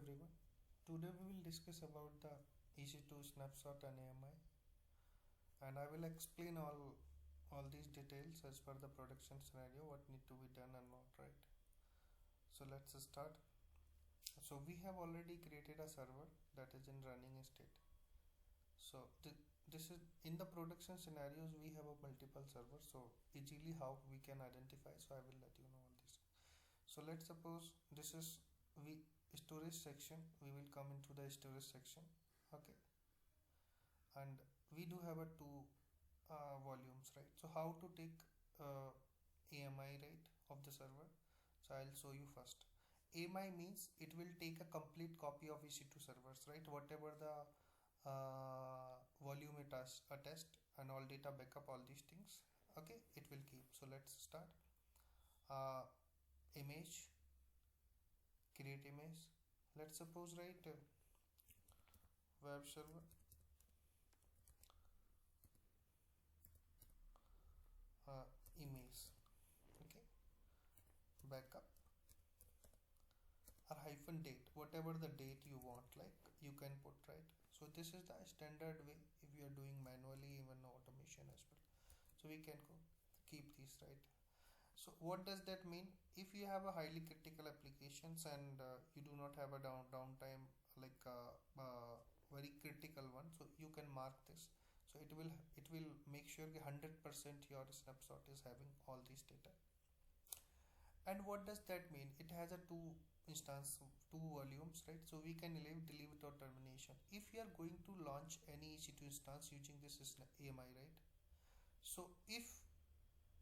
everyone. Today we will discuss about the EC2 snapshot and AMI, and I will explain all these details as per the production scenario, what need to be done and not, right? So let's start. So we have already created a server that is in running state. So this is in the production scenarios, we have a multiple servers, so easily how we can identify. So I will let you know all this. So let's suppose this is storage section. We will come into the storage section, okay, and we do have a two volumes, right? So how to take AMI, right, of the server? So I'll show you first. AMI means it will take a complete copy of EC2 servers, right? Whatever the volume it has attached and all data backup, all these things, okay, it will keep. So let's start. Image, create image. Let's suppose, right, web server, image, okay, backup or -date, whatever the date you want, like you can put, right? So this is the standard way if you are doing manually, even automation as well. So we can go keep these, right? So what does that mean? If you have a highly critical applications and you do not have a downtime, like very critical one, so you can mark this. So it will make sure 100% your snapshot is having all these data. And what does that mean? It has a two volumes, right? So we can delete or termination. If you are going to launch any EC2 instance using this AMI, right? So if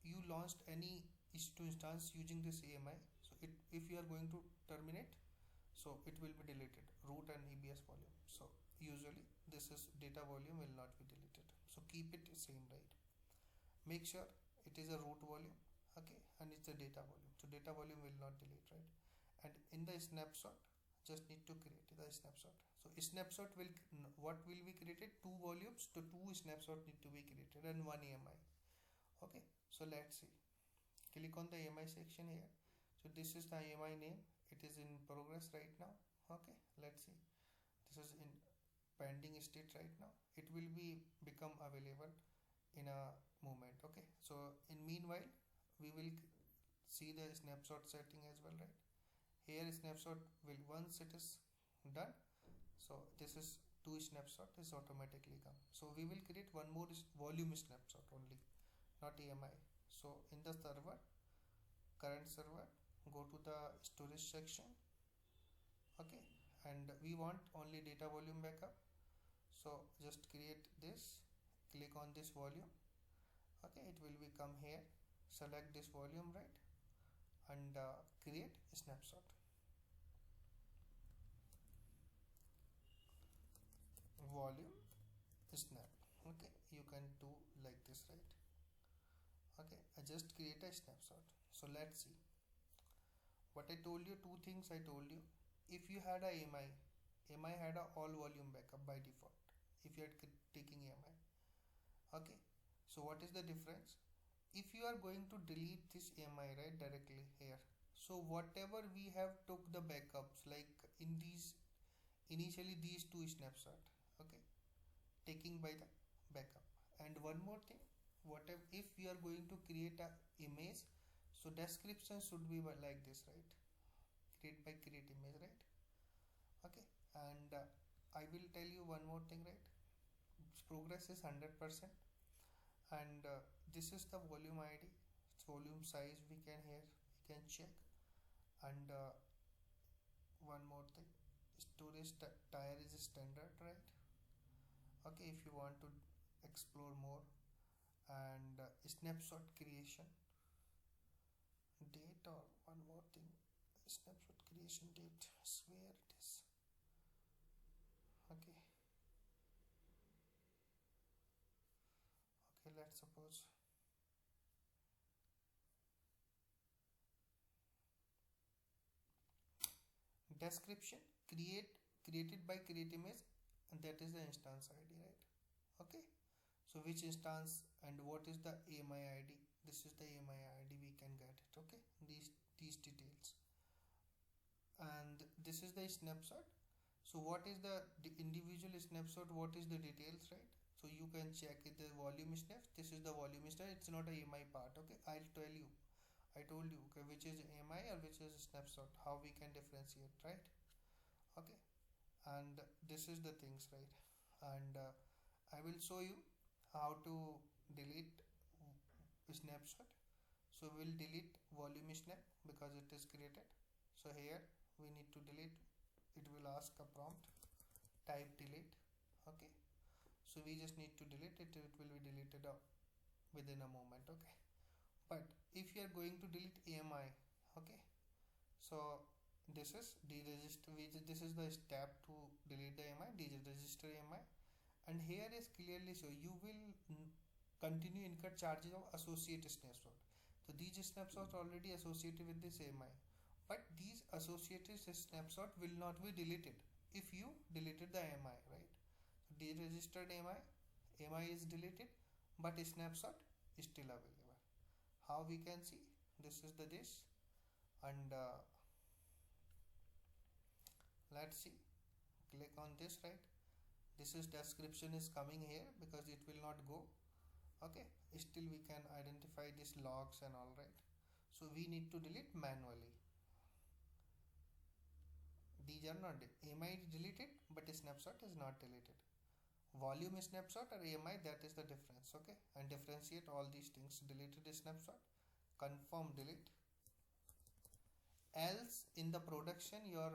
you launched any EC2 instance using this AMI, so if you are going to terminate, so it will be deleted, root and EBS volume. So usually this is data volume will not be deleted, so keep it same, right? Make sure it is a root volume, okay, and it's a data volume, so data volume will not delete, right? And in the snapshot, just need to create the snapshot. So snapshot will, what will be created? Two volumes, so two snapshot need to be created and one AMI, okay. So let's see, click on the AMI section here. So this is the AMI name, it is in progress right now, okay. Let's see, this is in pending state right now. It will be become available in a moment, okay. So in meanwhile we will see the snapshot setting as well, right? Here snapshot will, once it is done, so this is two snapshot is automatically come. So we will create one more volume snapshot only, not AMI. So in the server, current server, go to the storage section, okay, and we want only data volume backup. So just create this, click on this volume, okay, it will become here. Select this volume, right, and create a snapshot. Volume snap, okay, you can do like this, right? Okay, I just create a snapshot. So let's see what I told you. Two things I told you. If you had a AMI had a all volume backup by default if you are taking AMI, okay. So what is the difference? If you are going to delete this AMI, right, directly here, so whatever we have took the backups, like in these initially these two snapshot, okay, taking by the backup. And one more thing, whatever if we are going to create a image, so description should be like this, right? Create by create image, right? Okay. And I will tell you one more thing, right? Progress is 100%, and this is the volume ID, it's volume size, we can check. And one more thing, storage tier is standard, right? Okay, if you want to explore more. And snapshot creation date, or one more thing, snapshot creation date, I swear it is, okay. Okay, let's suppose description created by create image, and that is the instance ID, right? Okay, so which instance and what is the AMI ID? This is the AMI ID, we can get it, okay. These details. and this is the snapshot. So what is the individual snapshot, what is the details, right? So you can check it, the volume snap, this is the volume snap, it's not a AMI part. Okay, I'll tell you, I told you, okay, which is AMI or which is snapshot, how we can differentiate, right? Okay, and this is the things, right? And I will show you how to delete snapshot. So we'll delete volume snap because it is created. So here we need to delete, it will ask a prompt, type delete. Okay, so we just need to delete it, it will be deleted within a moment. Okay, but if you are going to delete AMI, okay, so this is deregister, this is the step to delete the AMI, deregister AMI. And here is clearly, so you will continue incur charges of associated snapshot. So these snapshots already associated with this AMI, but these associated snapshot will not be deleted if you deleted the AMI, right? So deregistered AMI is deleted, but a snapshot is still available. How we can see? This is the this, and let's see. Click on this, right? This is description is coming here because it will not go. Okay, still we can identify these logs and all, right? So we need to delete manually. These are not AMI is deleted, but a snapshot is not deleted. Volume snapshot or AMI, that is the difference. Okay, and differentiate all these things. Deleted snapshot, confirm delete. Else in the production your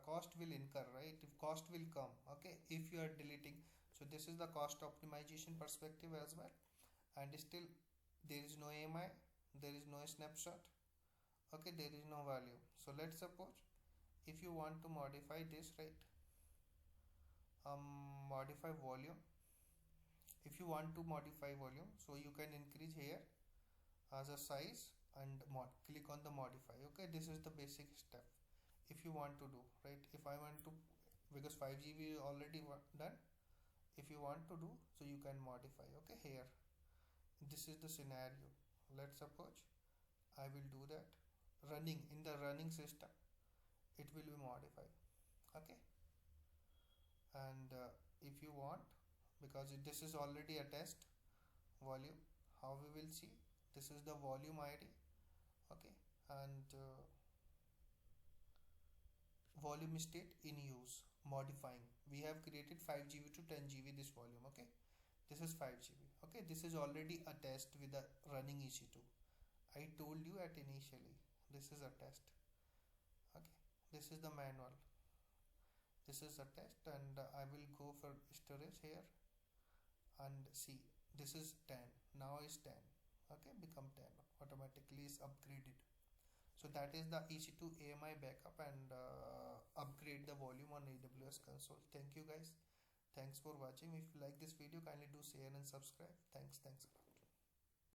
cost will incur, right? If cost will come, okay, if you are deleting. So this is the cost optimization perspective as well, and still there is no AMI, there is no snapshot. Okay, there is no value. So let's suppose if you want to modify this, right? Modify volume. If you want to modify volume, so you can increase here as a size and click on the modify. Okay, this is the basic step if you want to do, right? If I want to, because 5 GB is already done, if you want to do, so you can modify. Okay, here this is the scenario. Let's suppose I will do that running in the running system, it will be modified. Okay, and if you want, because this is already a test volume, how we will see, this is the volume ID. Okay, and volume state in use, modifying, we have created 5 GB to 10 GB this volume. Okay, this is 5 GB. Okay, this is already a test with the running EC2. I told you at initially, this is a test. Okay, this is the manual, this is a test, and I will go for storage here and see, this is 10, now is 10. Okay, become 10, automatically is upgraded. So that is the EC2 AMI backup and upgrade the volume on AWS console. Thank you guys, thanks for watching. If you like this video, kindly do share and subscribe. Thanks.